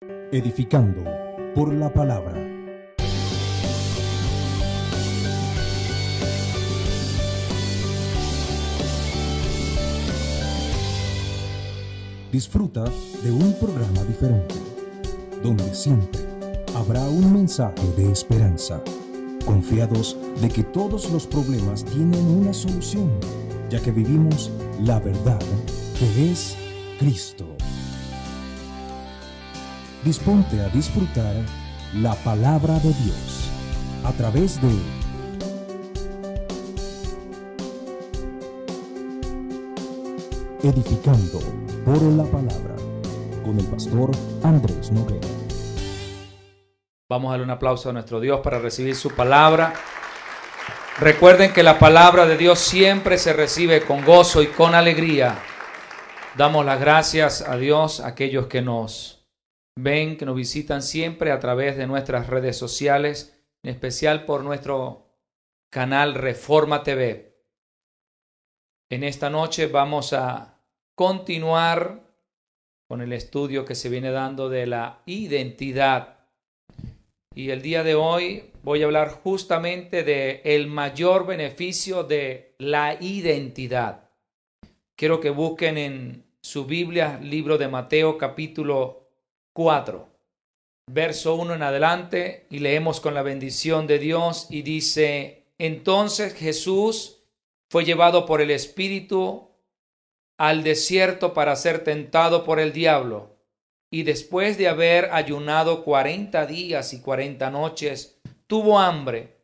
Edificando por la palabra. Disfruta de un programa diferente, donde siempre habrá un mensaje de esperanza, confiados de que todos los problemas tienen una solución, ya que vivimos la verdad que es Cristo. Disponte a disfrutar la palabra de Dios a través de Edificando por la Palabra con el pastor Andrés Noguera. Vamos a darle un aplauso a nuestro Dios para recibir su palabra. Recuerden que la palabra de Dios siempre se recibe con gozo y con alegría. Damos las gracias a Dios, a aquellos que nos ven, que nos visitan siempre a través de nuestras redes sociales, en especial por nuestro canal Reforma TV. En esta noche vamos a continuar con el estudio que se viene dando de la identidad. Y el día de hoy voy a hablar justamente de el mayor beneficio de la identidad. Quiero que busquen en su Biblia, libro de Mateo, capítulo 4, verso 1 en adelante, y leemos con la bendición de Dios, y dice: Entonces Jesús fue llevado por el Espíritu al desierto para ser tentado por el diablo, y después de haber ayunado 40 días y 40 noches, tuvo hambre,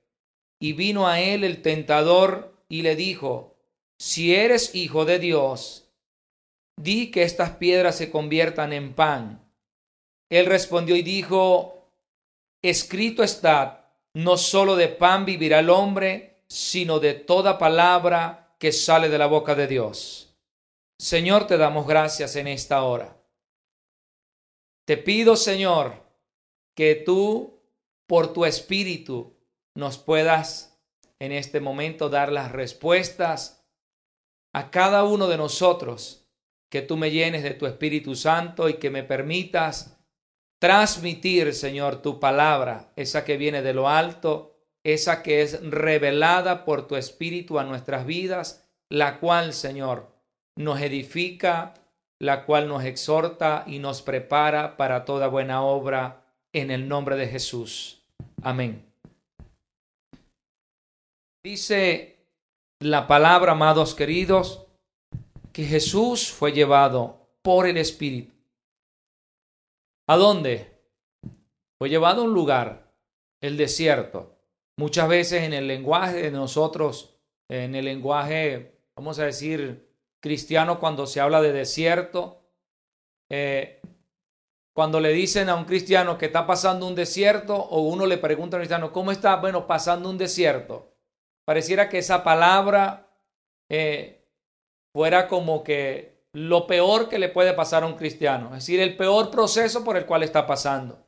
y vino a él el tentador y le dijo: Si eres hijo de Dios, di que estas piedras se conviertan en pan. Él respondió y dijo: Escrito está, no solo de pan vivirá el hombre, sino de toda palabra que sale de la boca de Dios. Señor, te damos gracias en esta hora. Te pido, Señor, que tú, por tu Espíritu, nos puedas en este momento dar las respuestas a cada uno de nosotros, que tú me llenes de tu Espíritu Santo y que me permitas transmitir, Señor, tu palabra, esa que viene de lo alto, esa que es revelada por tu Espíritu a nuestras vidas, la cual, Señor, nos edifica, la cual nos exhorta y nos prepara para toda buena obra, en el nombre de Jesús. Amén. Dice la palabra, amados queridos, que Jesús fue llevado por el Espíritu. ¿A dónde? Fue llevado a un lugar, el desierto. Muchas veces en el lenguaje de nosotros, en el lenguaje, vamos a decir, cristiano, cuando se habla de desierto, cuando le dicen a un cristiano que está pasando un desierto, o uno le pregunta a un cristiano, ¿cómo está? Bueno, pasando un desierto. Pareciera que esa palabra fuera como que lo peor que le puede pasar a un cristiano, es decir, el peor proceso por el cual está pasando.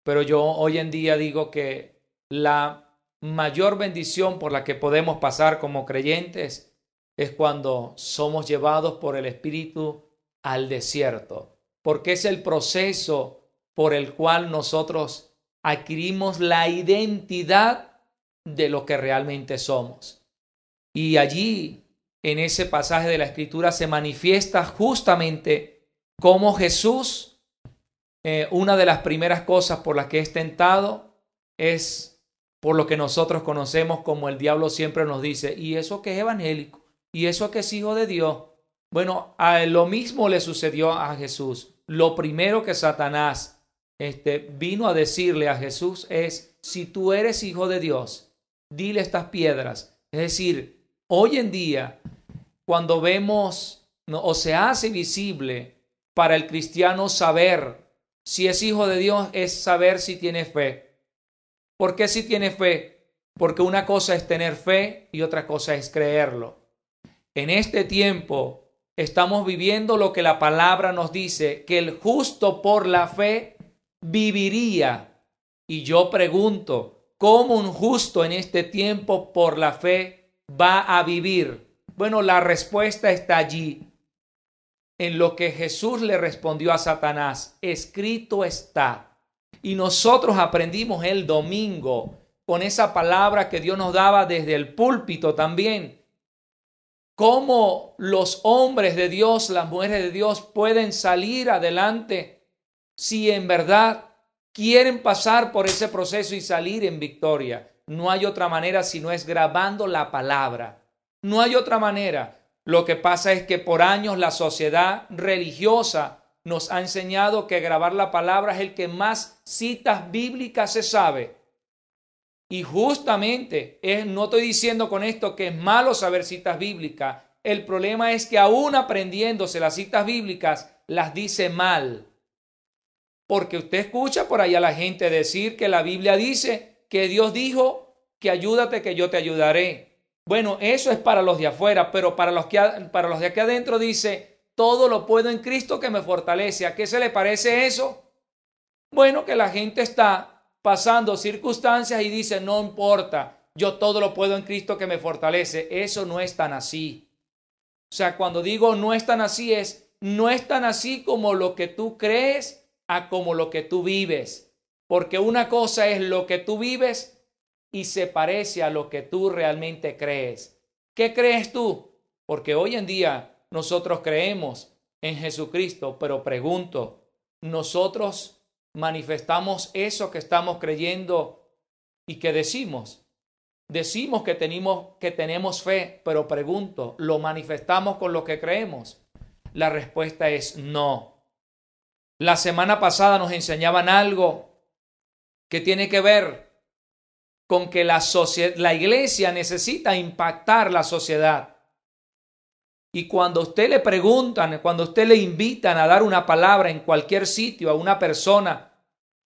Pero yo hoy en día digo que la mayor bendición por la que podemos pasar como creyentes es cuando somos llevados por el Espíritu al desierto, porque es el proceso por el cual nosotros adquirimos la identidad de lo que realmente somos. Y allí, en ese pasaje de la Escritura, se manifiesta justamente cómo Jesús, una de las primeras cosas por las que es tentado es por lo que nosotros conocemos como el diablo siempre nos dice: ¿y eso que es evangélico? ¿Y eso que es hijo de Dios? Bueno, lo mismo le sucedió a Jesús. Lo primero que Satanás vino a decirle a Jesús es: si tú eres hijo de Dios, dile estas piedras. Es decir, hoy en día, cuando vemos o se hace visible para el cristiano saber si es hijo de Dios, es saber si tiene fe. ¿Por qué si tiene fe? Porque una cosa es tener fe y otra cosa es creerlo. En este tiempo estamos viviendo lo que la palabra nos dice, que el justo por la fe viviría. Y yo pregunto, ¿cómo un justo en este tiempo por la fe va a vivir? Bueno, la respuesta está allí. en lo que Jesús le respondió a Satanás: escrito está. Y nosotros aprendimos el domingo con esa palabra que Dios nos daba desde el púlpito también. Cómo los hombres de Dios, las mujeres de Dios pueden salir adelante si en verdad quieren pasar por ese proceso y salir en victoria. No hay otra manera si no es grabando la palabra. No hay otra manera. Lo que pasa es que por años la sociedad religiosa nos ha enseñado que grabar la palabra es el que más citas bíblicas se sabe. Y justamente, no estoy diciendo con esto que es malo saber citas bíblicas. El problema es que aún aprendiéndose las citas bíblicas, las dice mal. Porque usted escucha por ahí a la gente decir que la Biblia dice que Dios dijo que ayúdate que yo te ayudaré. Bueno, eso es para los de afuera, pero para los de aquí adentro dice: todo lo puedo en Cristo que me fortalece. ¿A qué se le parece eso? Bueno, que la gente está pasando circunstancias y dice: no importa, yo todo lo puedo en Cristo que me fortalece. Eso no es tan así. O sea, cuando digo no es tan así, no es tan así como lo que tú crees a como lo que tú vives. Porque una cosa es lo que tú vives y se parece a lo que tú realmente crees. ¿Qué crees tú? Porque hoy en día nosotros creemos en Jesucristo, pero pregunto, ¿nosotros manifestamos eso que estamos creyendo y que decimos? Decimos que tenemos fe, pero pregunto, ¿lo manifestamos con lo que creemos? La respuesta es no. La semana pasada nos enseñaban algo que tiene que ver con que la iglesia necesita impactar la sociedad. Y cuando a usted le preguntan, cuando a usted le invitan a dar una palabra en cualquier sitio a una persona,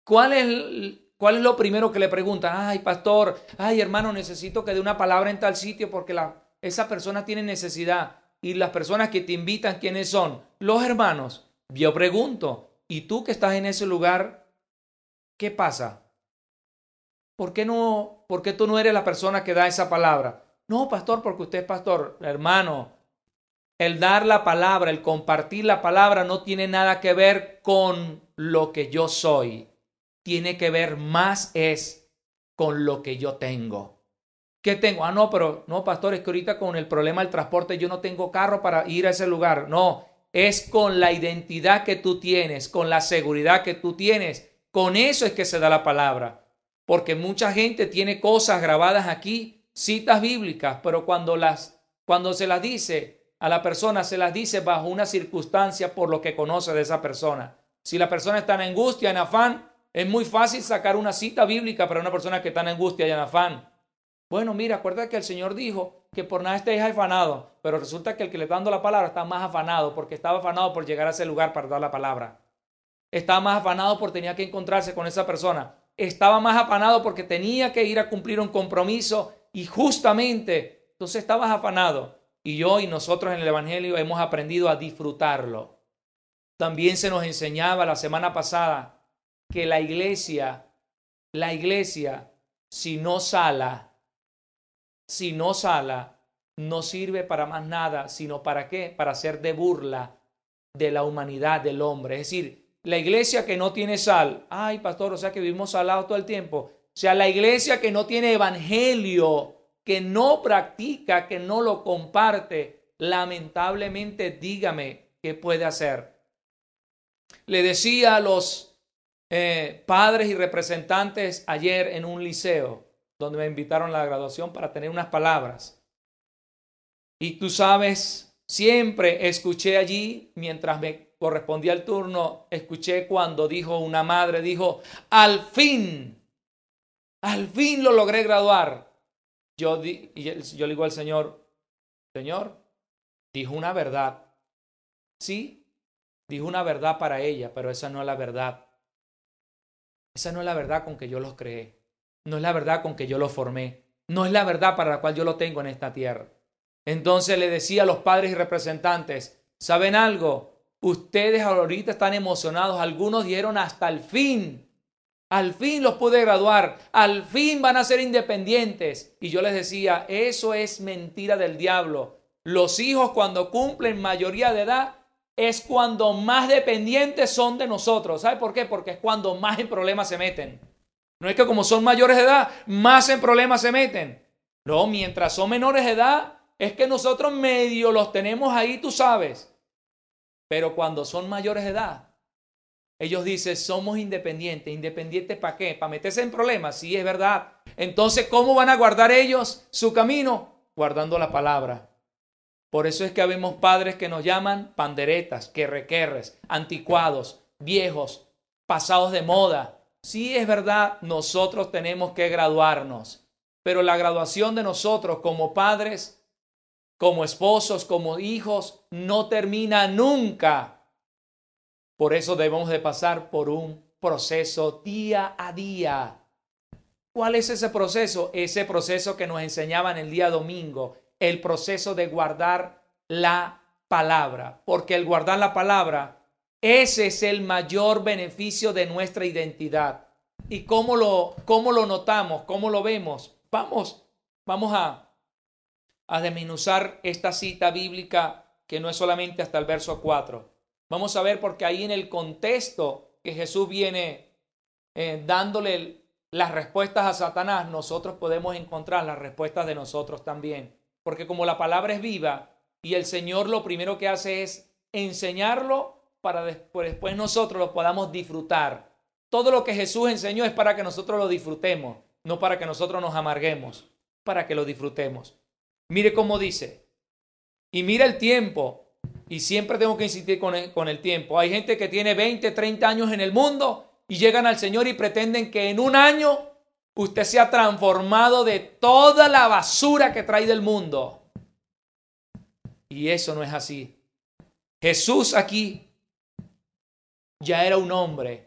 ¿cuál es lo primero que le preguntan? Ay, pastor, ay, hermano, necesito que dé una palabra en tal sitio porque esa persona tiene necesidad. Y las personas que te invitan, ¿quiénes son? Los hermanos. Yo pregunto, ¿y tú que estás en ese lugar, qué pasa? ¿Por qué tú no eres la persona que da esa palabra? No, pastor, porque usted es pastor. Hermano, el dar la palabra, el compartir la palabra no tiene nada que ver con lo que yo soy. Tiene que ver más con lo que yo tengo. ¿Qué tengo? No, pero no, pastor, es que ahorita con el problema del transporte yo no tengo carro para ir a ese lugar. No, es con la identidad que tú tienes, con la seguridad que tú tienes. Con eso es que se da la palabra. Porque mucha gente tiene cosas grabadas aquí, citas bíblicas, pero cuando se las dice a la persona, se las dice bajo una circunstancia por lo que conoce de esa persona. Si la persona está en angustia, en afán, es muy fácil sacar una cita bíblica para una persona que está en angustia y en afán. Bueno, mira, acuérdate que el Señor dijo que por nada estéis afanados, pero resulta que el que le está dando la palabra está más afanado porque estaba afanado por llegar a ese lugar para dar la palabra. Estaba más afanado porque tenía que encontrarse con esa persona. Estaba más afanado porque tenía que ir a cumplir un compromiso y justamente, entonces estabas afanado. Y yo y nosotros en el Evangelio hemos aprendido a disfrutarlo. También se nos enseñaba la semana pasada que la iglesia, si no sala, no sirve para más nada, sino ¿para qué? Para hacer de burla de la humanidad del hombre. Es decir, la iglesia que no tiene sal, ay pastor, o sea que vivimos salados todo el tiempo. O sea, la iglesia que no tiene evangelio, que no practica, que no lo comparte, lamentablemente dígame qué puede hacer. Le decía a los padres y representantes ayer en un liceo, donde me invitaron a la graduación para tener unas palabras. Y tú sabes, siempre escuché allí, mientras me correspondía el turno, escuché cuando una madre dijo, al fin lo logré graduar. Yo le digo al Señor, dijo una verdad. Sí, dijo una verdad para ella, pero esa no es la verdad. Esa no es la verdad con que yo los creé. No es la verdad con que yo los formé. No es la verdad para la cual yo lo tengo en esta tierra. Entonces le decía a los padres y representantes, ¿saben algo? Ustedes ahorita están emocionados. Algunos dijeron hasta el fin. Al fin los pude graduar. Al fin van a ser independientes. Y yo les decía, eso es mentira del diablo. Los hijos cuando cumplen mayoría de edad es cuando más dependientes son de nosotros. ¿Sabe por qué? Porque es cuando más en problemas se meten. No es que como son mayores de edad, más en problemas se meten. No, mientras son menores de edad, es que nosotros medio los tenemos ahí, tú sabes. Pero cuando son mayores de edad, ellos dicen, somos independientes. ¿Independientes para qué? ¿Para meterse en problemas? Sí, es verdad. Entonces, ¿cómo van a guardar ellos su camino? Guardando la palabra. Por eso es que habemos padres que nos llaman panderetas, querrequerres, anticuados, viejos, pasados de moda. Sí, es verdad, nosotros tenemos que graduarnos. Pero la graduación de nosotros como padres, como esposos, como hijos, no termina nunca. Por eso debemos de pasar por un proceso día a día. ¿Cuál es ese proceso? Ese proceso que nos enseñaban el día domingo, el proceso de guardar la palabra. Porque el guardar la palabra, ese es el mayor beneficio de nuestra identidad. ¿Y cómo lo notamos? ¿Cómo lo vemos? Vamos a desmenuzar esta cita bíblica que no es solamente hasta el verso 4. Vamos a ver porque ahí en el contexto que Jesús viene dándole las respuestas a Satanás, nosotros podemos encontrar las respuestas de nosotros también. Porque como la palabra es viva y el Señor lo primero que hace es enseñarlo para después nosotros lo podamos disfrutar. Todo lo que Jesús enseñó es para que nosotros lo disfrutemos, no para que nosotros nos amarguemos, para que lo disfrutemos. Mire cómo dice, y mira el tiempo. Y siempre tengo que insistir con el tiempo. Hay gente que tiene 20, 30 años en el mundo y llegan al Señor y pretenden que en un año usted se ha transformado de toda la basura que trae del mundo. Y eso no es así. Jesús aquí ya era un hombre.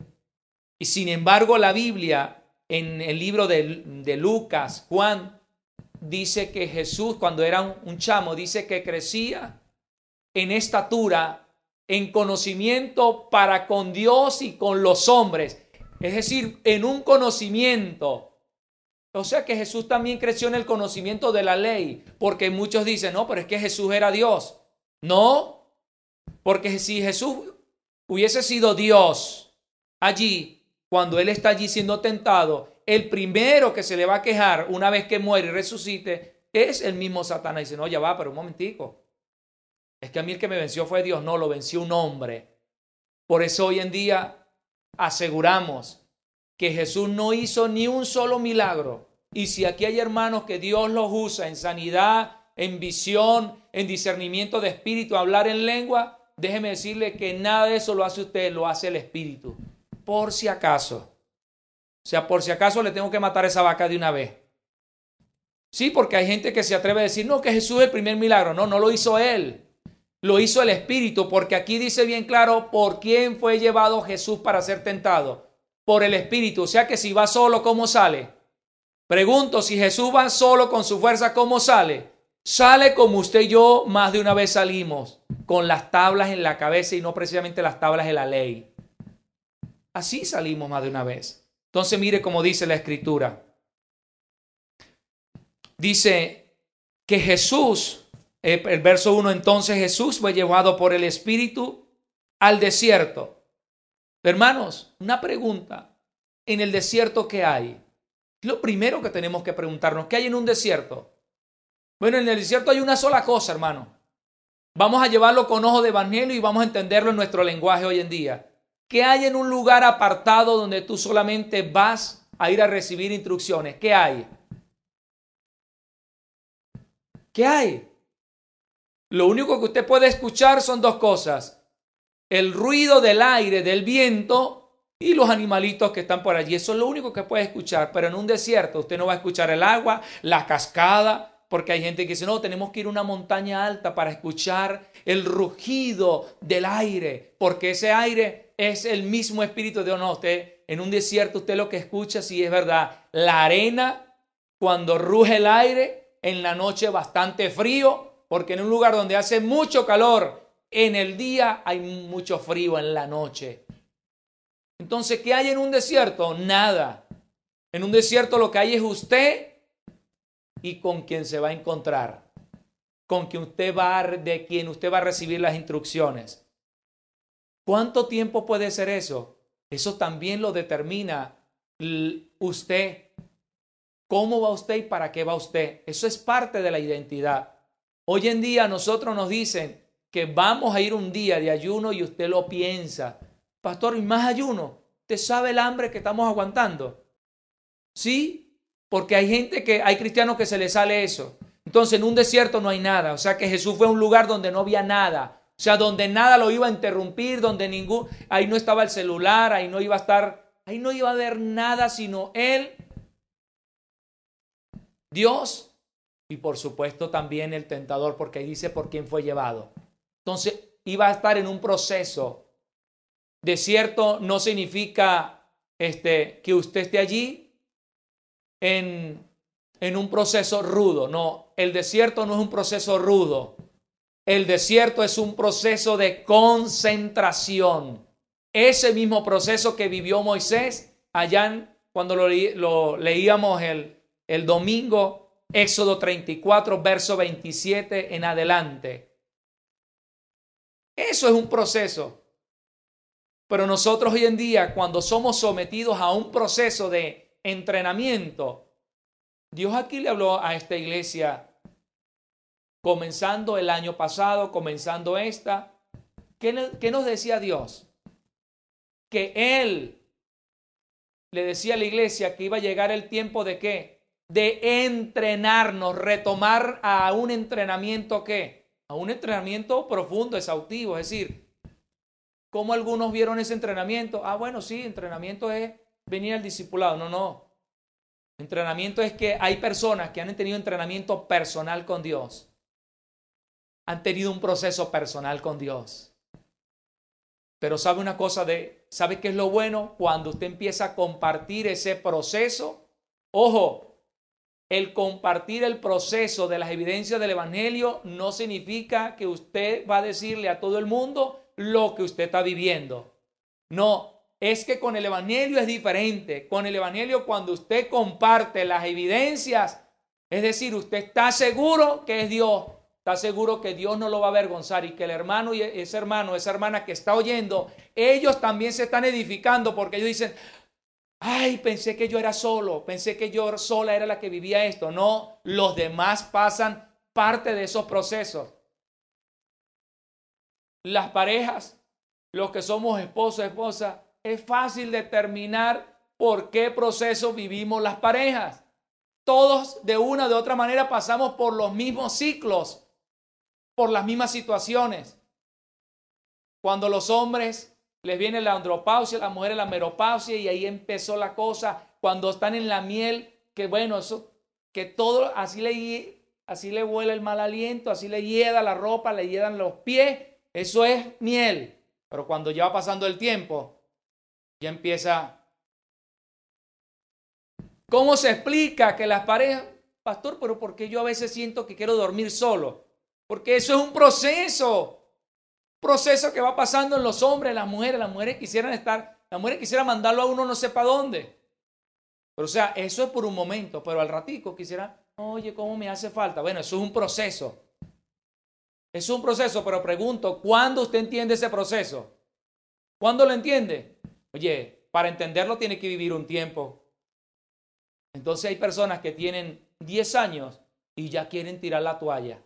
Y sin embargo la Biblia en el libro de Lucas, Juan, dice que Jesús cuando era un chamo, dice que crecía en estatura, en conocimiento para con Dios y con los hombres. Es decir, en un conocimiento. O sea que Jesús también creció en el conocimiento de la ley. Porque muchos dicen, no, pero es que Jesús era Dios. No, porque si Jesús hubiese sido Dios allí, cuando Él está allí siendo tentado, el primero que se le va a quejar una vez que muere y resucite es el mismo Satanás. Dice, no, ya va, pero un momentico. Es que a mí el que me venció fue Dios. No, lo venció un hombre. Por eso hoy en día aseguramos que Jesús no hizo ni un solo milagro. Y si aquí hay hermanos que Dios los usa en sanidad, en visión, en discernimiento de espíritu, hablar en lengua, déjeme decirle que nada de eso lo hace usted, lo hace el Espíritu. Por si acaso. O sea, por si acaso le tengo que matar esa vaca de una vez. Sí, porque hay gente que se atreve a decir, no, que Jesús es el primer milagro. No, no lo hizo Él. Lo hizo el Espíritu, porque aquí dice bien claro por quién fue llevado Jesús para ser tentado. Por el Espíritu. O sea que si va solo, ¿cómo sale? Pregunto, si Jesús va solo con su fuerza, ¿cómo sale? Sale como usted y yo más de una vez salimos, con las tablas en la cabeza y no precisamente las tablas de la ley. Así salimos más de una vez. Entonces mire cómo dice la Escritura. Dice que Jesús, el verso 1, entonces Jesús fue llevado por el Espíritu al desierto. Hermanos, una pregunta. ¿En el desierto qué hay? Lo primero que tenemos que preguntarnos, ¿qué hay en un desierto? Bueno, en el desierto hay una sola cosa, hermano. Vamos a llevarlo con ojo de evangelio y vamos a entenderlo en nuestro lenguaje hoy en día. ¿Qué hay en un lugar apartado donde tú solamente vas a ir a recibir instrucciones? ¿Qué hay? ¿Qué hay? Lo único que usted puede escuchar son dos cosas. El ruido del aire, del viento y los animalitos que están por allí. Eso es lo único que puede escuchar. Pero en un desierto usted no va a escuchar el agua, la cascada, porque hay gente que dice, no, tenemos que ir a una montaña alta para escuchar el rugido del aire, porque ese aire es el mismo Espíritu de Dios. No, usted en un desierto usted lo que escucha, sí es verdad, la arena cuando ruge el aire, en la noche bastante frío, porque en un lugar donde hace mucho calor, en el día hay mucho frío en la noche. Entonces, ¿qué hay en un desierto? Nada. En un desierto lo que hay es usted y con quien se va a encontrar, con quien de quien usted va a recibir las instrucciones. ¿Cuánto tiempo puede ser eso? Eso también lo determina usted. ¿Cómo va usted y para qué va usted? Eso es parte de la identidad. Hoy en día nosotros nos dicen que vamos a ir un día de ayuno y usted lo piensa. Pastor, ¿y más ayuno? ¿Usted sabe el hambre que estamos aguantando? Sí, porque hay cristianos que se les sale eso. Entonces en un desierto no hay nada. O sea que Jesús fue a un lugar donde no había nada. O sea, donde nada lo iba a interrumpir, ahí no estaba el celular, ahí no iba a haber nada sino Él, Dios y por supuesto también el tentador, porque ahí dice por quién fue llevado. Entonces iba a estar en un proceso. Desierto no significa que usted esté allí en un proceso rudo. No, el desierto no es un proceso rudo. El desierto es un proceso de concentración. Ese mismo proceso que vivió Moisés allá cuando lo leíamos el domingo, Éxodo 34, verso 27 en adelante. Eso es un proceso. Pero nosotros hoy en día, cuando somos sometidos a un proceso de entrenamiento, Dios aquí le habló a esta iglesia comenzando el año pasado, comenzando esta. ¿Qué nos decía Dios? Que Él le decía a la iglesia que iba a llegar el tiempo de ¿qué? De entrenarnos, retomar a un entrenamiento ¿qué? A un entrenamiento profundo, exhaustivo. Es decir, ¿cómo algunos vieron ese entrenamiento? Bueno, sí, entrenamiento es venir al discipulado. No. Entrenamiento es que hay personas que han tenido entrenamiento personal con Dios. Han tenido un proceso personal con Dios. Pero ¿sabe una cosa? ¿Sabe qué es lo bueno? Cuando usted empieza a compartir ese proceso. Ojo, el compartir el proceso de las evidencias del Evangelio no significa que usted va a decirle a todo el mundo lo que usted está viviendo. No, es que con el Evangelio es diferente. Con el Evangelio, cuando usted comparte las evidencias, es decir, usted está seguro que es Dios. Está seguro que Dios no lo va a avergonzar y que el hermano y esa hermana que está oyendo, ellos también se están edificando porque ellos dicen, pensé que yo era solo, pensé que yo sola era la que vivía esto. No, los demás pasan parte de esos procesos. Las parejas, los que somos esposo, esposa, es fácil determinar por qué proceso vivimos las parejas. Todos de una u otra manera pasamos por los mismos ciclos, por las mismas situaciones. Cuando los hombres les viene la andropausia, las mujeres la menopausia y ahí empezó la cosa. Cuando están en la miel, que bueno, eso, que todo así le vuela el mal aliento, así le hieda la ropa, le hiedan los pies, eso es miel. Pero cuando ya va pasando el tiempo, ya empieza. ¿Cómo se explica que las parejas, pastor, pero por qué yo a veces siento que quiero dormir solo? Porque eso es un proceso que va pasando en los hombres, las mujeres quisieran mandarlo a uno no sé para dónde. Pero o sea, eso es por un momento, pero al ratico quisieran, oye, ¿cómo me hace falta? Bueno, eso es un proceso. Es un proceso, pero pregunto, ¿cuándo usted entiende ese proceso? ¿Cuándo lo entiende? Oye, para entenderlo tiene que vivir un tiempo. Entonces hay personas que tienen 10 años y ya quieren tirar la toalla.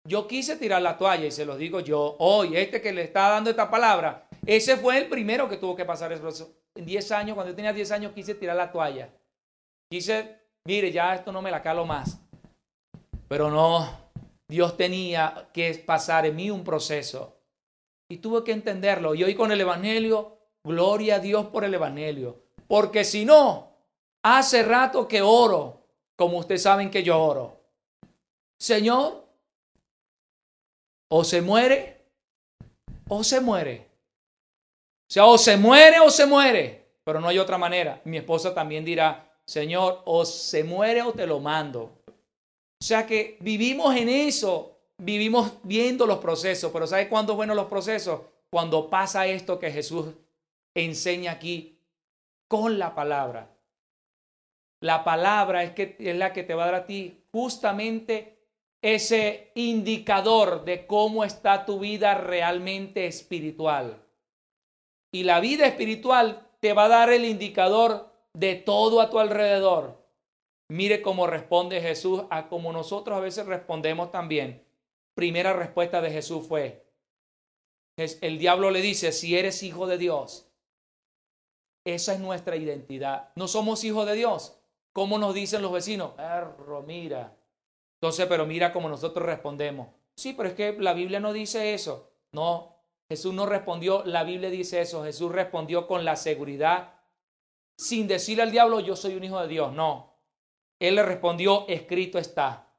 Yo quise tirar la toalla y se los digo yo hoy, que le está dando esta palabra, ese fue el primero que tuvo que pasar ese proceso. En 10 años, cuando yo tenía 10 años, quise tirar la toalla. Mire, ya esto no me la calo más. Pero no, Dios tenía que pasar en mí un proceso. Y tuve que entenderlo. Y hoy con el Evangelio, gloria a Dios por el Evangelio. Porque si no, hace rato que oro, como ustedes saben que yo oro. Señor, o se muere, o se muere. O sea, o se muere. Pero no hay otra manera. Mi esposa también dirá, Señor, o se muere o te lo mando. O sea que vivimos en eso, vivimos viendo los procesos. Pero ¿sabe cuándo es bueno los procesos? Cuando pasa esto que Jesús enseña aquí con la palabra. La palabra es la que te va a dar a ti justamente ese indicador de cómo está tu vida realmente espiritual. Y la vida espiritual te va a dar el indicador de todo a tu alrededor. Mire cómo responde Jesús a como nosotros a veces respondemos también. Primera respuesta de Jesús fue, el diablo le dice, si eres hijo de Dios, esa es nuestra identidad. No somos hijos de Dios. ¿Cómo nos dicen los vecinos? Perro, mira. Entonces, pero mira cómo nosotros respondemos. Sí, pero es que la Biblia no dice eso. No, Jesús no respondió, la Biblia dice eso. Jesús respondió con la seguridad, sin decirle al diablo, yo soy un hijo de Dios. No, él le respondió, escrito está.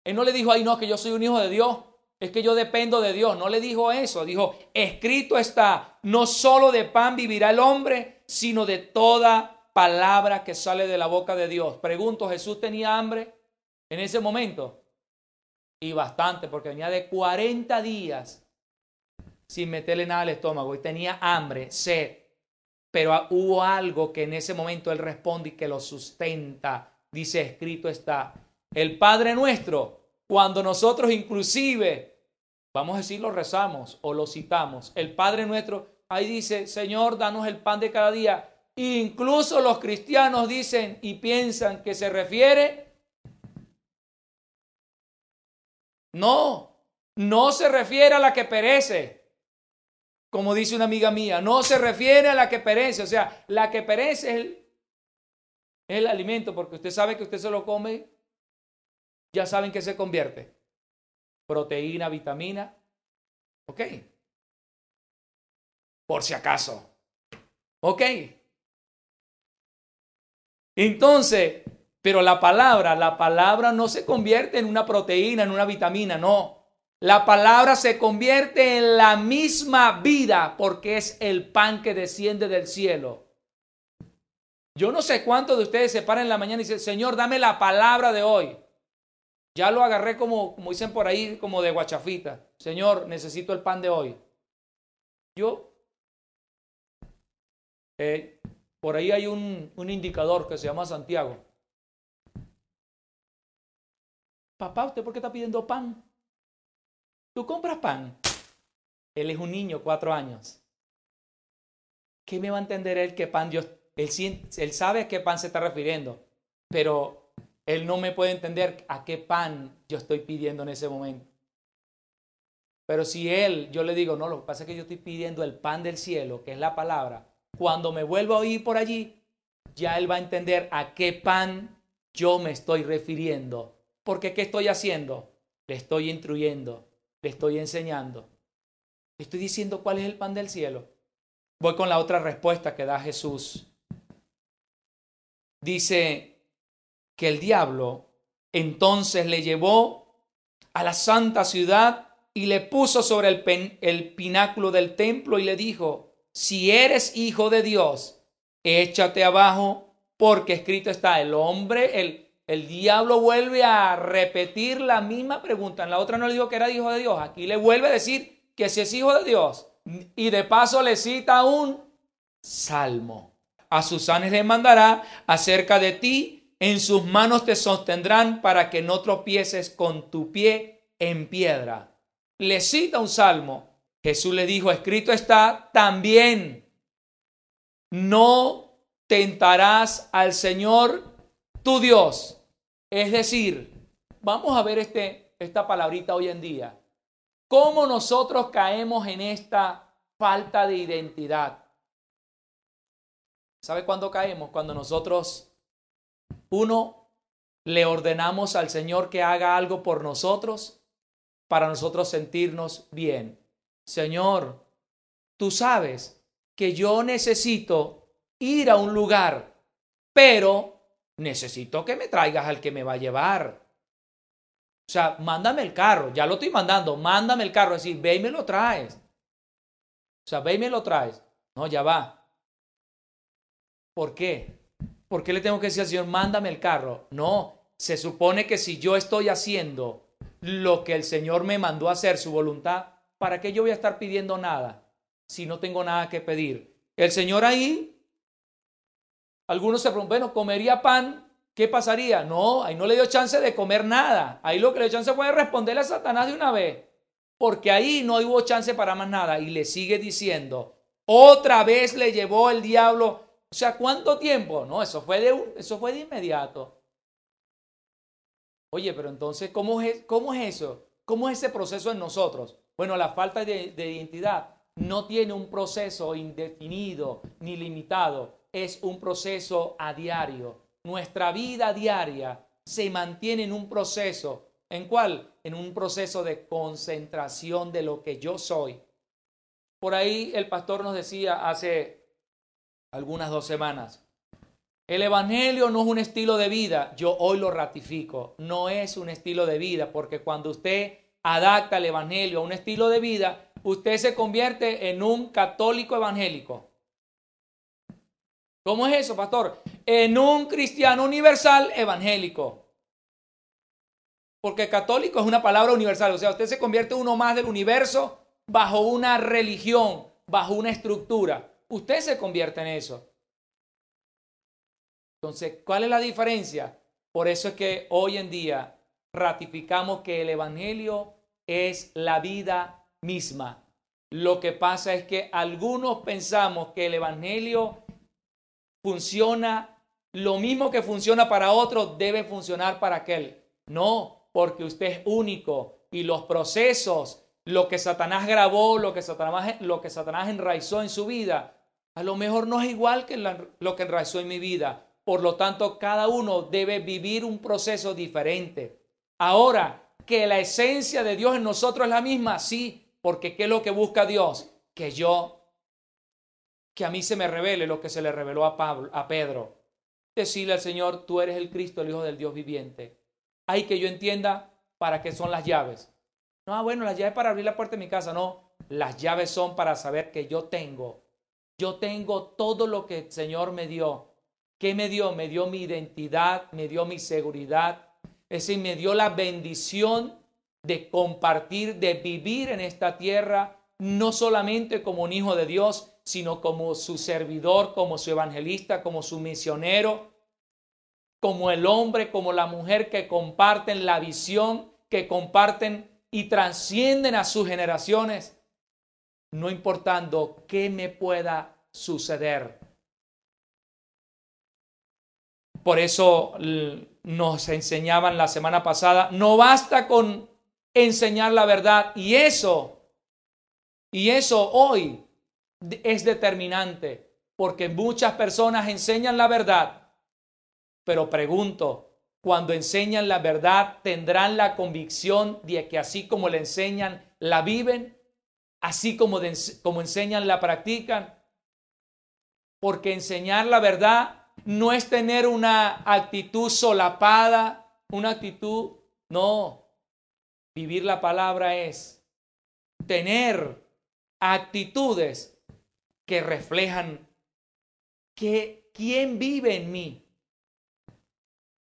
Él no le dijo, ay no, que yo soy un hijo de Dios, es que yo dependo de Dios. No le dijo eso, dijo, escrito está, no solo de pan vivirá el hombre, sino de toda palabra que sale de la boca de Dios. Pregunto, ¿Jesús tenía hambre en ese momento? Y bastante, porque venía de 40 días sin meterle nada al estómago y tenía hambre, sed. Pero hubo algo que en ese momento él responde y que lo sustenta. Dice, escrito está. El Padre nuestro, cuando nosotros inclusive, vamos a decir, lo rezamos o lo citamos, el Padre nuestro, ahí dice, Señor, danos el pan de cada día. Incluso los cristianos dicen y piensan que se refiere. No se refiere a la que perece. Como dice una amiga mía, no se refiere a la que perece. O sea, la que perece es el alimento, porque usted sabe que usted se lo come, ya saben que se convierte. Proteína, vitamina. Ok. Por si acaso. Ok. Entonces, pero la palabra no se convierte en una proteína, en una vitamina, no. La palabra se convierte en la misma vida porque es el pan que desciende del cielo. Yo no sé cuántos de ustedes se paran en la mañana y dicen, Señor, dame la palabra de hoy. Ya lo agarré como dicen por ahí, como de guachafita. Señor, necesito el pan de hoy. Por ahí hay un indicador que se llama Santiago. Papá, ¿usted por qué está pidiendo pan? ¿Tú compras pan? Él es un niño, 4 años. ¿Qué me va a entender él qué pan Dios? Él sabe a qué pan se está refiriendo, pero él no me puede entender a qué pan yo estoy pidiendo en ese momento. Pero si yo le digo, no, lo que pasa es que yo estoy pidiendo el pan del cielo, que es la palabra. Cuando me vuelva a oír por allí, ya él va a entender a qué pan yo me estoy refiriendo. Porque ¿qué estoy haciendo? Le estoy instruyendo, le estoy enseñando. Le estoy diciendo cuál es el pan del cielo. Voy con la otra respuesta que da Jesús. Dice que el diablo entonces le llevó a la santa ciudad y le puso sobre el pináculo del templo y le dijo, si eres hijo de Dios, échate abajo porque escrito está. El diablo vuelve a repetir la misma pregunta. En la otra no le dijo que era hijo de Dios. Aquí le vuelve a decir que si es hijo de Dios. Y de paso le cita un salmo. A sus ángeles mandará acerca de ti. En sus manos te sostendrán para que no tropieces con tu pie en piedra. Le cita un salmo. Jesús le dijo, escrito está también. No tentarás al Señor tu Dios. Es decir, vamos a ver esta palabrita hoy en día. ¿Cómo nosotros caemos en esta falta de identidad? ¿Sabe cuándo caemos? Cuando nosotros, le ordenamos al Señor que haga algo por nosotros para nosotros sentirnos bien. Señor, tú sabes que yo necesito ir a un lugar, pero necesito que me traigas al que me va a llevar. O sea, mándame el carro, ya lo estoy mandando, mándame el carro, es decir, ve y me lo traes. O sea, ve y me lo traes. No, ya va. ¿Por qué? ¿Por qué le tengo que decir al Señor, mándame el carro? No, se supone que si yo estoy haciendo lo que el Señor me mandó a hacer, su voluntad, ¿para qué yo voy a estar pidiendo nada si no tengo nada que pedir? El Señor ahí, algunos se preguntan, bueno, ¿comería pan? ¿Qué pasaría? No, ahí no le dio chance de comer nada. Ahí lo que le dio chance fue responderle a Satanás de una vez. Porque ahí no hubo chance para más nada. Y le sigue diciendo, Otra vez le llevó el diablo. O sea, ¿cuánto tiempo? No, eso fue de inmediato. Oye, pero entonces, ¿cómo es eso? ¿Cómo es ese proceso en nosotros? Bueno, la falta de identidad no tiene un proceso indefinido ni limitado. Es un proceso a diario. Nuestra vida diaria se mantiene en un proceso. ¿En cuál? En un proceso de concentración de lo que yo soy. Por ahí el pastor nos decía hace algunas 2 semanas, el evangelio no es un estilo de vida. Yo hoy lo ratifico, no es un estilo de vida, porque cuando usted adapta el evangelio a un estilo de vida, usted se convierte en un católico evangélico. ¿Cómo es eso, pastor? En un cristiano universal evangélico. Porque católico es una palabra universal, o sea, usted se convierte en uno más del universo bajo una religión, bajo una estructura. Usted se convierte en eso. Entonces, ¿cuál es la diferencia? Por eso es que hoy en día ratificamos que el evangelio es la vida misma. Lo que pasa es que algunos pensamos que el evangelio funciona, lo mismo que funciona para otro debe funcionar para aquel. No, porque usted es único y los procesos, lo que Satanás grabó, lo que Satanás enraizó en su vida, a lo mejor no es igual que lo que enraizó en mi vida. Por lo tanto, cada uno debe vivir un proceso diferente. Ahora, que la esencia de Dios en nosotros es la misma, sí, porque ¿qué es lo que busca Dios? Que a mí se me revele lo que se le reveló a Pedro. Decirle al Señor, tú eres el Cristo, el Hijo del Dios viviente. Hay que yo entienda para qué son las llaves. No, bueno, las llaves para abrir la puerta de mi casa. No, las llaves son para saber que yo tengo todo lo que el Señor me dio. ¿Qué me dio? Me dio mi identidad, me dio mi seguridad. Es decir, me dio la bendición de compartir, de vivir en esta tierra, no solamente como un hijo de Dios, sino como su servidor, como su evangelista, como su misionero, como el hombre, como la mujer que comparten la visión, que comparten y trascienden a sus generaciones, no importando qué me pueda suceder. Por eso nos enseñaban la semana pasada, no basta con enseñar la verdad, y eso hoy es determinante, porque muchas personas enseñan la verdad, pero pregunto, cuando enseñan la verdad, ¿tendrán la convicción de que así como la enseñan, la viven? Así como enseñan, la practican. Porque enseñar la verdad no es tener una actitud solapada, no. Vivir la palabra es tener actitudes que reflejan quién vive en mí.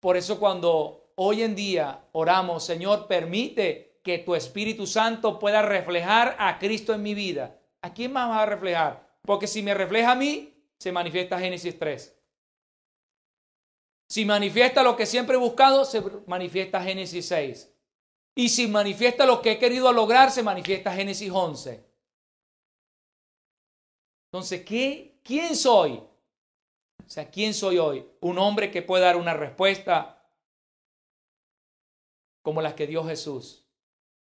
Por eso cuando hoy en día oramos, Señor, permite que tu Espíritu Santo pueda reflejar a Cristo en mi vida. ¿A quién más va a reflejar? Porque si me refleja a mí, se manifiesta Génesis 3. Si manifiesta lo que siempre he buscado, se manifiesta Génesis 6. Y si manifiesta lo que he querido lograr, se manifiesta Génesis 11. Entonces, ¿quién soy? O sea, ¿quién soy hoy? Un hombre que puede dar una respuesta como las que dio Jesús.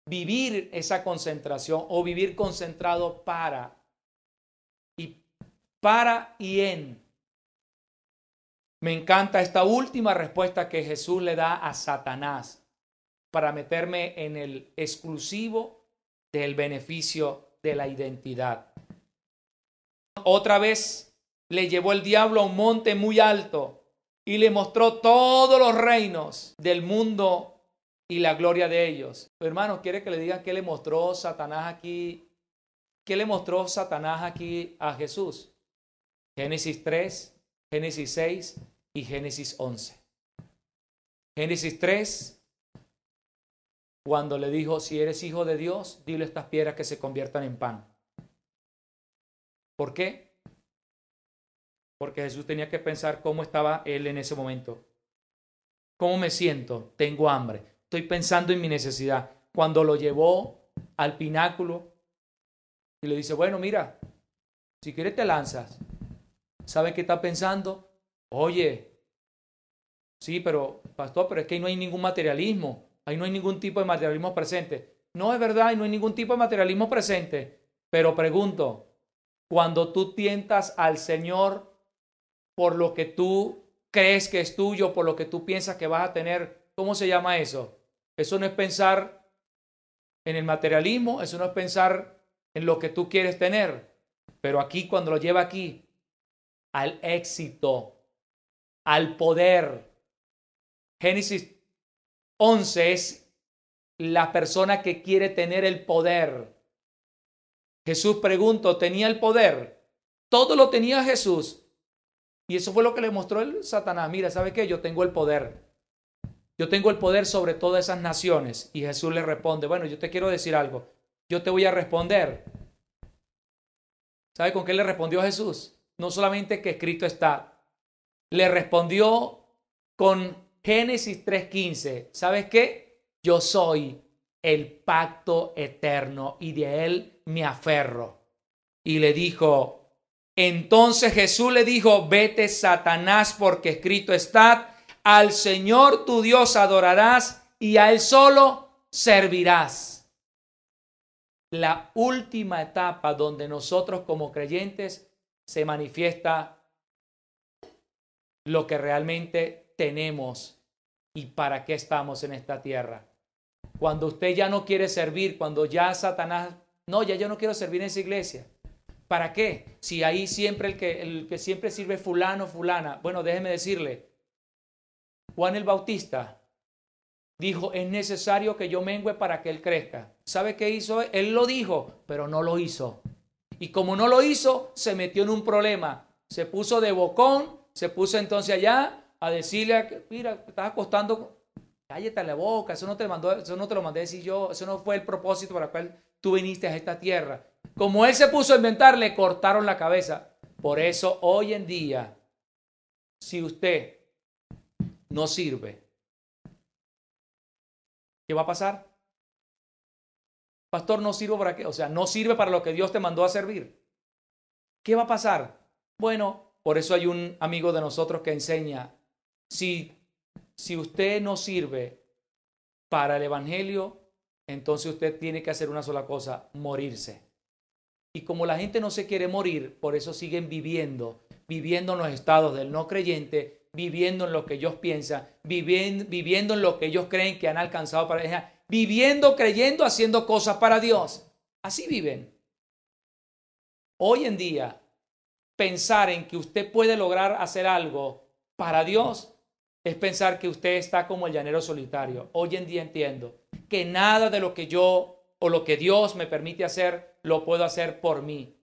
Vivir esa concentración o vivir concentrado para y en. Me encanta esta última respuesta que Jesús le da a Satanás para meterme en el exclusivo del beneficio de la identidad. Otra vez le llevó el diablo a un monte muy alto y le mostró todos los reinos del mundo y la gloria de ellos. Hermanos, ¿quiere que le diga qué le mostró Satanás aquí? ¿Qué le mostró Satanás aquí a Jesús? Génesis 3, Génesis 6 y Génesis 11. Génesis 3, cuando le dijo, si eres hijo de Dios, dile a estas piedras que se conviertan en pan. ¿Por qué? Porque Jesús tenía que pensar cómo estaba él en ese momento. ¿Cómo me siento? Tengo hambre. Estoy pensando en mi necesidad. Cuando lo llevó al pináculo y le dice, bueno, mira, Si quieres te lanzas. ¿Sabes qué está pensando? Oye, sí, pero pastor, pero es que ahí no hay ningún materialismo. Ahí no hay ningún tipo de materialismo presente. No es verdad, ahí no hay ningún tipo de materialismo presente. Pero pregunto, cuando tú tientas al Señor por lo que tú crees que es tuyo, por lo que tú piensas que vas a tener, ¿cómo se llama eso? Eso no es pensar en el materialismo, eso no es pensar en lo que tú quieres tener. Pero aquí, cuando lo lleva aquí, al éxito, al poder. Génesis 11 es la persona que quiere tener el poder. Jesús preguntó, ¿tenía el poder? Todo lo tenía Jesús. Y eso fue lo que le mostró el Satanás. Mira, ¿sabe qué? Yo tengo el poder. Yo tengo el poder sobre todas esas naciones. Y Jesús le responde, bueno, yo te quiero decir algo. Yo te voy a responder. ¿Sabe con qué le respondió Jesús? No solamente que escrito está. Le respondió con Génesis 3:15. ¿Sabes qué? Yo soy el pacto eterno y de él me aferro. Y le dijo, entonces Jesús le dijo, vete Satanás, porque escrito está, al Señor tu Dios adorarás y a él solo servirás. La última etapa donde nosotros como creyentes se manifiesta lo que realmente tenemos y para qué estamos en esta tierra. Cuando usted ya no quiere servir, cuando ya Satanás, no, ya yo no quiero servir en esa iglesia. ¿Para qué? Si ahí siempre el que siempre sirve fulano, fulana. Bueno, déjeme decirle, Juan el Bautista dijo, es necesario que yo mengüe para que él crezca. ¿Sabe qué hizo? Él lo dijo, pero no lo hizo. Y como no lo hizo, se metió en un problema. Se puso de bocón, se puso entonces allá a decirle, mira, te estás acostando, cállate la boca, eso no te lo mandé a decir yo, eso no fue el propósito para el cual tú viniste a esta tierra. Como él se puso a inventar, le cortaron la cabeza. Por eso hoy en día, si usted no sirve, ¿qué va a pasar? Pastor, no sirve para qué, o sea, no sirve para lo que Dios te mandó a servir. ¿Qué va a pasar? Bueno, por eso hay un amigo de nosotros que enseña, si usted no sirve para el evangelio, entonces usted tiene que hacer una sola cosa, morirse. Y como la gente no se quiere morir, por eso siguen viviendo en los estados del no creyente, viviendo en lo que ellos piensan, viviendo en lo que ellos creen que han alcanzado para Dios, viviendo, creyendo, haciendo cosas para Dios. Así viven. Hoy en día, pensar en que usted puede lograr hacer algo para Dios es pensar que usted está como el llanero solitario. Hoy en día entiendo que nada de lo que yo o lo que Dios me permite hacer, lo puedo hacer por mí.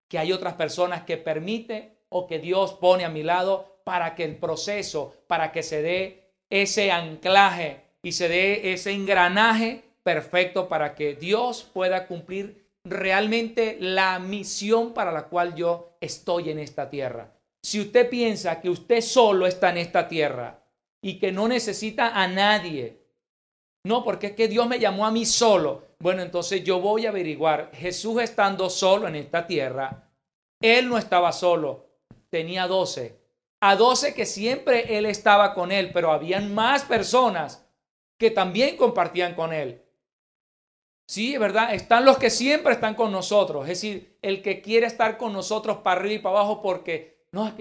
Que hay otras personas que permite o que Dios pone a mi lado para que el proceso, para que se dé ese anclaje y se dé ese engranaje perfecto para que Dios pueda cumplir realmente la misión para la cual yo estoy en esta tierra. Si usted piensa que usted solo está en esta tierra y que no necesita a nadie, no, porque es que Dios me llamó a mí solo. Bueno, entonces yo voy a averiguar. Jesús estando solo en esta tierra, él no estaba solo, tenía 12. A 12 que siempre él estaba con él, pero habían más personas que también compartían con él. Sí, es verdad, están los que siempre están con nosotros. Es decir, el que quiere estar con nosotros para arriba y para abajo porque, no,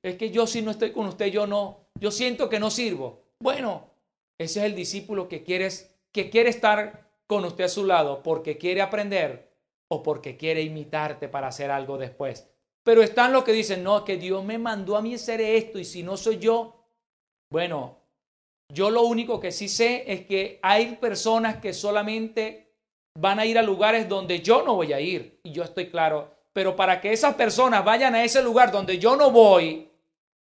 es que yo si no estoy con usted, yo siento que no sirvo. Bueno, ese es el discípulo que quiere estar con usted a su lado porque quiere aprender o porque quiere imitarte para hacer algo después. Pero están los que dicen, no, que Dios me mandó a mí hacer esto y si no soy yo. Bueno, yo lo único que sí sé es que hay personas que solamente van a ir a lugares donde yo no voy a ir. Y yo estoy claro. Pero para que esas personas vayan a ese lugar donde yo no voy,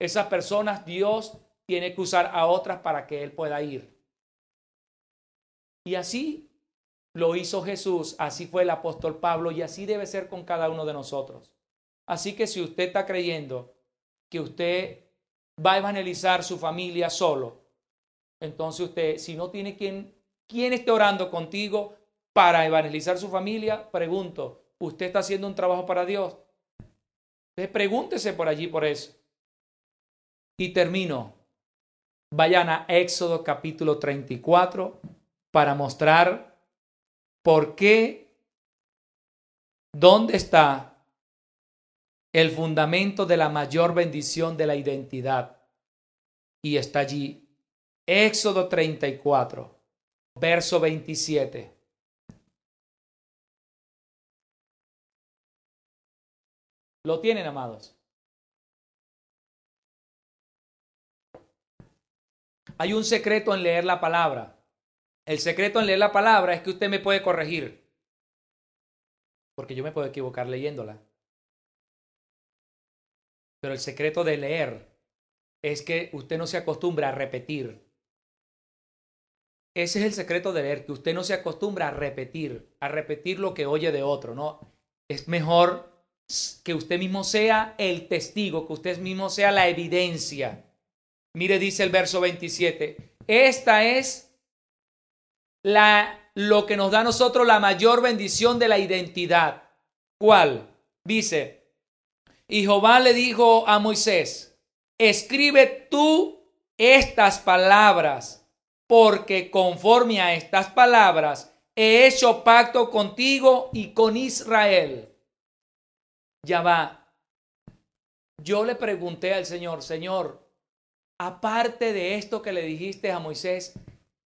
esas personas Dios tiene que usar a otras para que él pueda ir. Y así lo hizo Jesús, así fue el apóstol Pablo y así debe ser con cada uno de nosotros. Así que si usted está creyendo que usted va a evangelizar su familia solo, entonces usted, si no tiene quien esté orando contigo para evangelizar su familia, pregunto, ¿usted está haciendo un trabajo para Dios? Entonces pregúntese por allí por eso. Y termino. Vayan a Éxodo capítulo 34 para mostrar por qué, dónde está el fundamento de la mayor bendición de la identidad. Y está allí. Éxodo 34, verso 27. ¿Lo tienen, amados? Hay un secreto en leer la palabra. El secreto en leer la palabra es que usted me puede corregir. Porque yo me puedo equivocar leyéndola. Pero el secreto de leer es que usted no se acostumbra a repetir. Ese es el secreto de leer, que usted no se acostumbra a repetir lo que oye de otro, ¿no? Es mejor que usted mismo sea el testigo, que usted mismo sea la evidencia. Mire, dice el verso 27, esta es lo que nos da a nosotros la mayor bendición de la identidad. ¿Cuál? Dice, y Jehová le dijo a Moisés, escribe tú estas palabras, porque conforme a estas palabras he hecho pacto contigo y con Israel. Ya va. Yo le pregunté al Señor, Señor, aparte de esto que le dijiste a Moisés,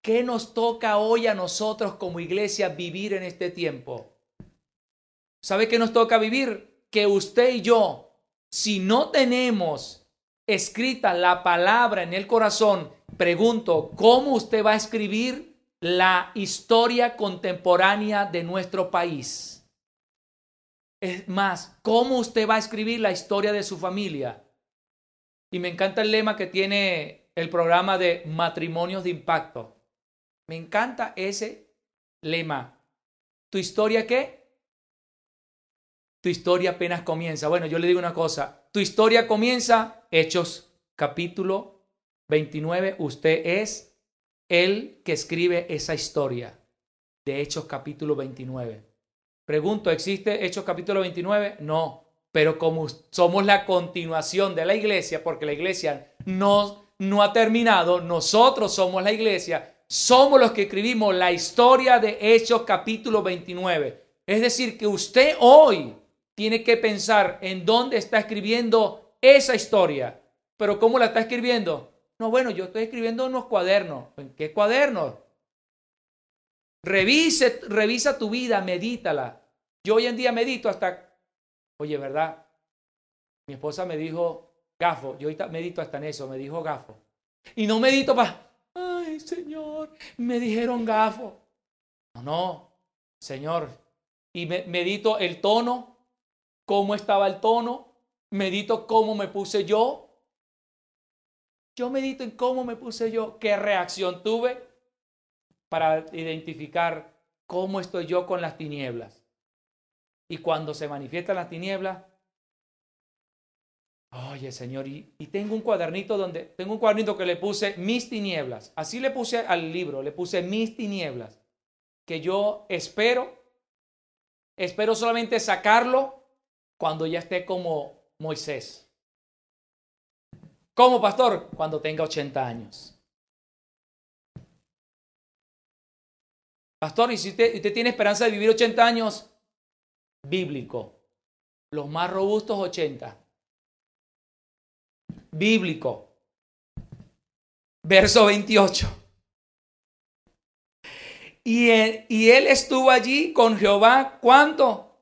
¿qué nos toca hoy a nosotros como iglesia vivir en este tiempo? ¿Sabe qué nos toca vivir? Que usted y yo, si no tenemos escrita la palabra en el corazón, pregunto, ¿cómo usted va a escribir la historia contemporánea de nuestro país? Es más, ¿cómo usted va a escribir la historia de su familia? Y me encanta el lema que tiene el programa de Matrimonios de Impacto. Me encanta ese lema. ¿Tu historia qué? Tu historia apenas comienza. Bueno, yo le digo una cosa. Tu historia comienza, Hechos capítulo 29. Usted es el que escribe esa historia de Hechos capítulo 29. Pregunto, ¿existe Hechos capítulo 29? No, pero como somos la continuación de la iglesia, porque la iglesia no ha terminado, nosotros somos la iglesia, somos los que escribimos la historia de Hechos capítulo 29. Es decir, que usted hoy tiene que pensar en dónde está escribiendo esa historia. ¿Pero cómo la está escribiendo? No, bueno, yo estoy escribiendo unos cuadernos. ¿En qué cuadernos? Revisa tu vida, medítala. Yo hoy en día medito hasta, oye, ¿verdad? Mi esposa me dijo gafo, yo ahorita medito hasta en eso, me dijo gafo. Y no medito para, ay, Señor, me dijeron gafo. No, Señor. Y medito el tono, cómo estaba el tono, medito cómo me puse yo. Yo medito en cómo me puse yo, qué reacción tuve para identificar cómo estoy yo con las tinieblas. Y cuando se manifiestan las tinieblas, oye, Señor, y tengo un cuadernito que le puse mis tinieblas. Así le puse al libro, le puse mis tinieblas. Que yo espero solamente sacarlo cuando ya esté como Moisés. ¿Cómo, pastor? Cuando tenga 80 años. Pastor, ¿y si usted tiene esperanza de vivir 80 años? Bíblico. Los más robustos 80. Bíblico. Verso 28. Y él estuvo allí con Jehová, ¿cuánto?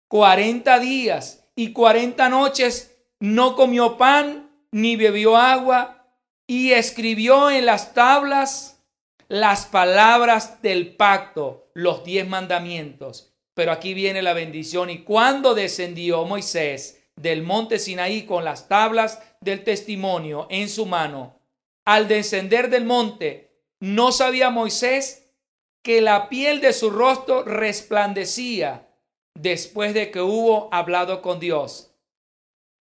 40 días y 40 noches, no comió pan ni bebió agua, y escribió en las tablas las palabras del pacto, los 10 mandamientos. Pero aquí viene la bendición. Y cuando descendió Moisés del monte Sinaí con las tablas del testimonio en su mano, al descender del monte, no sabía Moisés que la piel de su rostro resplandecía después de que hubo hablado con Dios.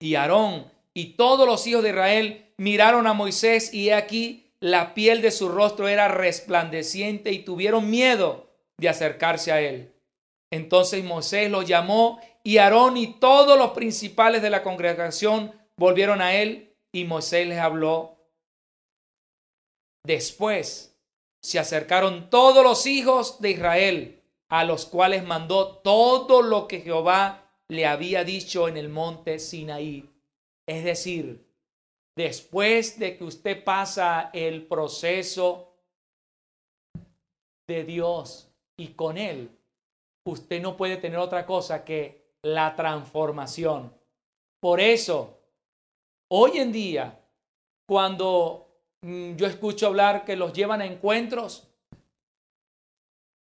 Y Aarón y todos los hijos de Israel miraron a Moisés, y he aquí la piel de su rostro era resplandeciente, y tuvieron miedo de acercarse a él. Entonces Moisés lo llamó y Aarón y todos los principales de la congregación volvieron a él y Moisés les habló. Después se acercaron todos los hijos de Israel, a los cuales mandó todo lo que Jehová le había dicho en el monte Sinaí. Es decir, después de que usted pasa el proceso de Dios y con Él, usted no puede tener otra cosa que la transformación. Por eso, hoy en día, cuando yo escucho hablar que los llevan a encuentros,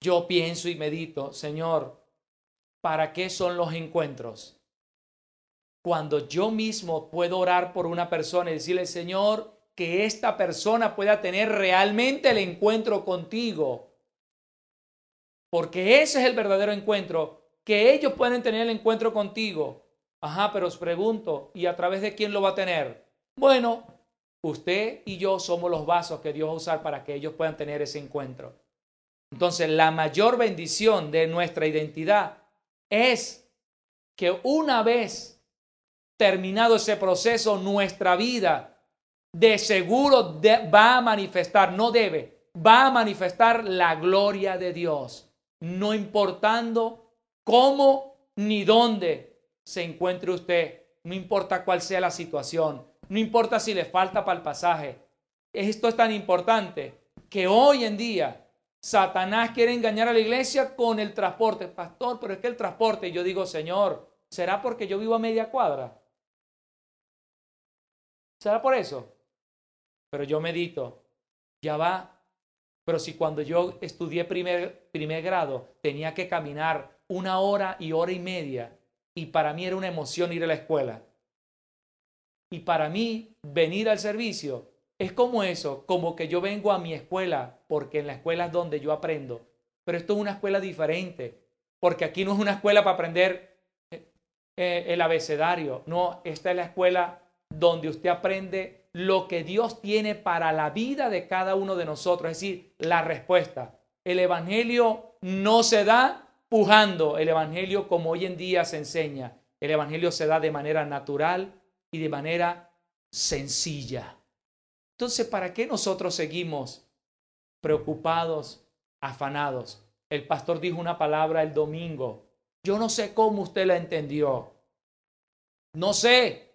yo pienso y medito, Señor, ¿para qué son los encuentros? Cuando yo mismo puedo orar por una persona y decirle, Señor, que esta persona pueda tener realmente el encuentro contigo. Porque ese es el verdadero encuentro, que ellos pueden tener el encuentro contigo. Ajá, pero os pregunto, ¿y a través de quién lo va a tener? Bueno, usted y yo somos los vasos que Dios va a usar para que ellos puedan tener ese encuentro. Entonces, la mayor bendición de nuestra identidad es que una vez terminado ese proceso, nuestra vida de seguro va a manifestar, no debe, va a manifestar la gloria de Dios, no importando cómo ni dónde se encuentre usted, no importa cuál sea la situación, no importa si le falta para el pasaje. Esto es tan importante que hoy en día Satanás quiere engañar a la iglesia con el transporte. Pastor, pero es que el transporte, yo digo, Señor, ¿será porque yo vivo a media cuadra? ¿Será por eso? Pero yo medito, ya va. Pero si cuando yo estudié primer grado tenía que caminar 1 hora y hora y media, y para mí era una emoción ir a la escuela. Y para mí venir al servicio es como eso, como que yo vengo a mi escuela, porque en la escuela es donde yo aprendo. Pero esto es una escuela diferente, porque aquí no es una escuela para aprender el abecedario. No, esta es la escuela donde usted aprende lo que Dios tiene para la vida de cada uno de nosotros, es decir, la respuesta. El evangelio no se da pujando, el evangelio como hoy en día se enseña. El evangelio se da de manera natural y de manera sencilla. Entonces, ¿para qué nosotros seguimos preocupados, afanados? El pastor dijo una palabra el domingo. Yo no sé cómo usted la entendió. No sé.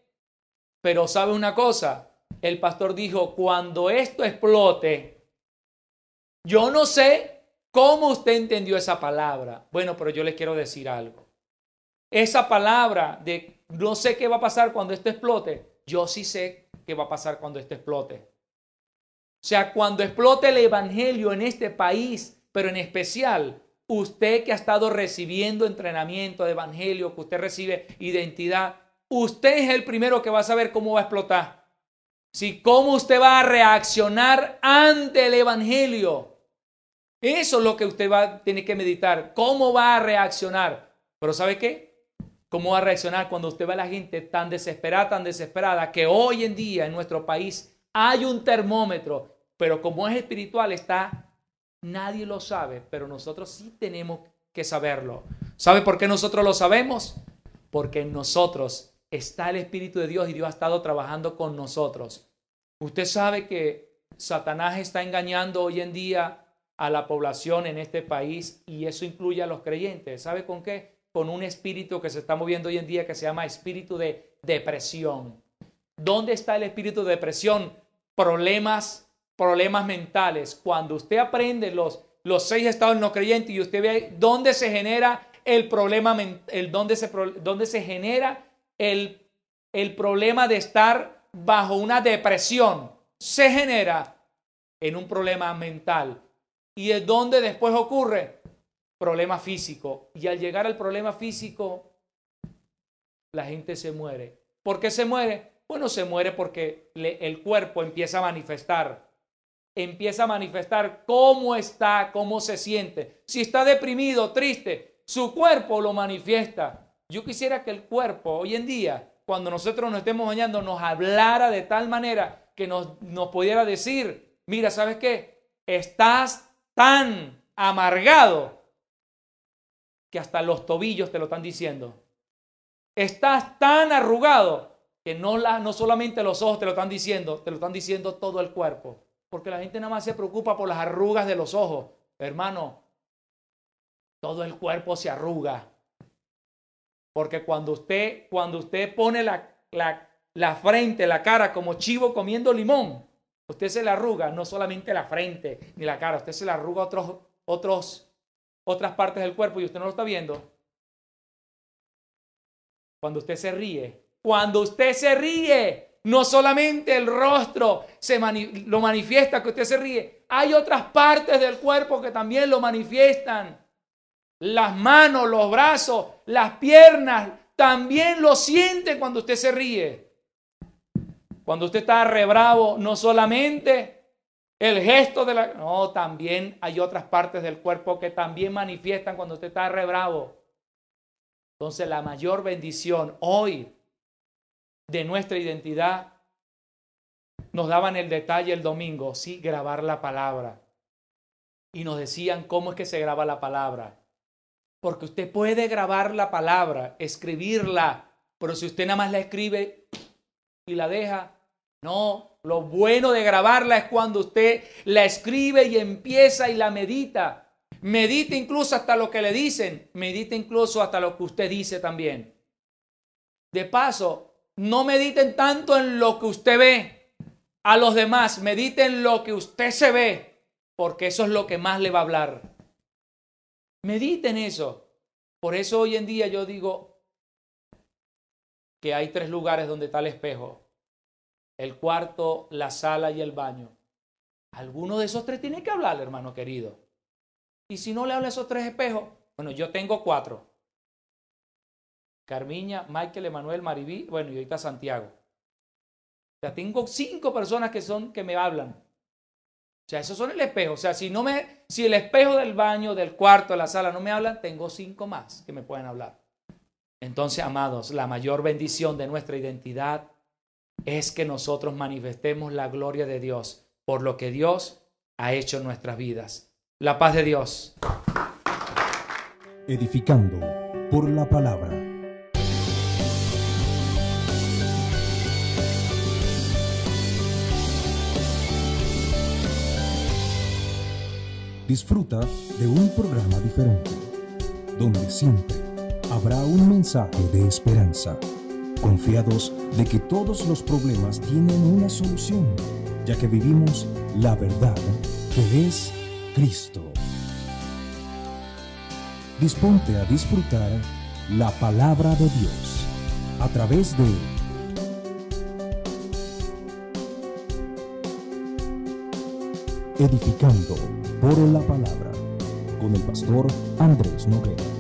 Pero ¿sabe una cosa? El pastor dijo, cuando esto explote, yo no sé cómo usted entendió esa palabra. Bueno, pero yo le quiero decir algo. Esa palabra de no sé qué va a pasar cuando esto explote, yo sí sé qué va a pasar cuando esto explote. O sea, cuando explote el evangelio en este país, pero en especial usted que ha estado recibiendo entrenamiento de evangelio, que usted recibe identidad, usted es el primero que va a saber cómo va a explotar. Sí, cómo usted va a reaccionar ante el evangelio. Eso es lo que usted va a tener que meditar. ¿Cómo va a reaccionar? Pero ¿sabe qué? ¿Cómo va a reaccionar cuando usted ve a la gente tan desesperada, que hoy en día en nuestro país hay un termómetro, pero como es espiritual está, nadie lo sabe, pero nosotros sí tenemos que saberlo. ¿Sabe por qué nosotros lo sabemos? Porque en nosotros está el Espíritu de Dios y Dios ha estado trabajando con nosotros. Usted sabe que Satanás está engañando hoy en día a la población en este país y eso incluye a los creyentes. ¿Sabe con qué? Con un espíritu que se está moviendo hoy en día que se llama espíritu de depresión. ¿Dónde está el espíritu de depresión? Problemas mentales. Cuando usted aprende los 6 estados no creyentes y usted ve dónde se genera el problema, dónde se genera el problema de estar bajo una depresión, se genera en un problema mental. ¿Y es donde después ocurre? Problema físico. Y al llegar al problema físico, la gente se muere. ¿Por qué se muere? Bueno, se muere porque el cuerpo empieza a manifestar. Empieza a manifestar cómo está, cómo se siente. Si está deprimido, triste, su cuerpo lo manifiesta. Yo quisiera que el cuerpo hoy en día, cuando nosotros nos estemos bañando, nos hablara de tal manera que nos pudiera decir, mira, ¿sabes qué? Estás tan amargado que hasta los tobillos te lo están diciendo. estás tan arrugado que no solamente los ojos te lo están diciendo todo el cuerpo. Porque la gente nada más se preocupa por las arrugas de los ojos. Hermano, todo el cuerpo se arruga. Porque cuando usted pone la frente, la cara como chivo comiendo limón, usted se le arruga no solamente la frente ni la cara, usted se le arruga otras partes del cuerpo y usted no lo está viendo. Cuando usted se ríe, no solamente el rostro lo manifiesta que usted se ríe, hay otras partes del cuerpo que también lo manifiestan. Las manos, los brazos, las piernas, también lo sienten cuando usted se ríe. Cuando usted está re bravo, no solamente el gesto no, también hay otras partes del cuerpo que también manifiestan cuando usted está re bravo. Entonces la mayor bendición hoy de nuestra identidad, nos daban el detalle el domingo, sí, grabar la palabra. Y nos decían cómo es que se graba la palabra. Porque usted puede grabar la palabra, escribirla, pero si usted nada más la escribe y la deja, no. Lo bueno de grabarla es cuando usted la escribe y empieza y la medita. Medita incluso hasta lo que le dicen, medita incluso hasta lo que usted dice también. De paso, no mediten tanto en lo que usted ve a los demás, mediten en lo que usted se ve, porque eso es lo que más le va a hablar. Mediten eso. Por eso hoy en día yo digo que hay 3 lugares donde está el espejo: el cuarto, la sala y el baño. Alguno de esos 3 tiene que hablar, hermano querido. Y si no le habla a esos 3 espejos, bueno, yo tengo 4. Carmiña, Michael, Emanuel, Maribí, bueno, y ahorita Santiago. O sea, tengo 5 personas que me hablan. O sea, esos son el espejo. O sea, si el espejo del baño, del cuarto, de la sala no me hablan, tengo 5 más que me pueden hablar. Entonces, amados, la mayor bendición de nuestra identidad es que nosotros manifestemos la gloria de Dios por lo que Dios ha hecho en nuestras vidas. La paz de Dios. Edificando por la palabra. Disfruta de un programa diferente, donde siempre habrá un mensaje de esperanza, confiados de que todos los problemas tienen una solución, ya que vivimos la verdad que es Cristo. Disponte a disfrutar la palabra de Dios a través de Edificando por la Palabra con el pastor Andrés Noguera.